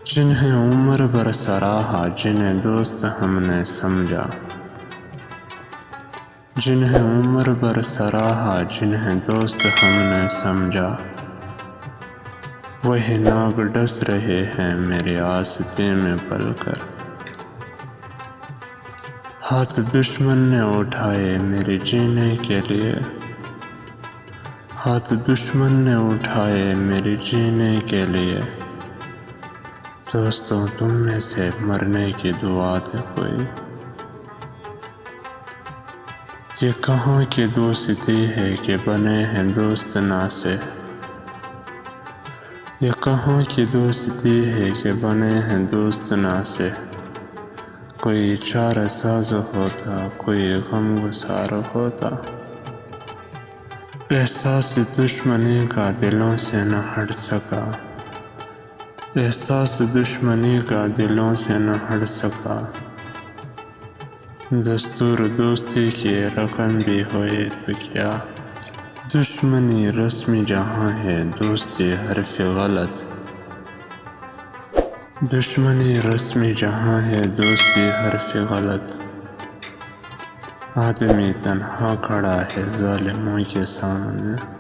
جنہیں عمر بھر سراہا، جنہیں دوست ہم نے سمجھا، جنہیں عمر بھر سراہا، جنہیں دوست ہم نے سمجھا، وہی ناگ ڈس رہے ہیں میرے آستے میں پل کر۔ ہاتھ دشمن نے اٹھائے میرے جینے کے لیے، ہاتھ دشمن نے اٹھائے میرے جینے کے لیے، دوستوں تم میں سے مرنے کی دعا دے کوئی۔ یہ کہاں کی دوستی ہے کہ بنے ہیں دوست نا سے، یہ کہاں کی دوستی ہے کہ بنے ہیں دوست نا سے، کوئی چارہ ساز ہوتا، کوئی غم گسار ہوتا، احساس دشمنی کا دلوں سے نہ ہٹ سکا، احساس دشمنی کا دلوں سے نہ ہٹ سکا، دستور دوستی کی رقم بھی ہوئے تو کیا، دشمنی رسمی جہاں ہے دوستی حرف غلط، دشمنی رسمی جہاں ہے دوستی حرف غلط، آدمی تنہا کھڑا ہے ظالموں کے سامنے۔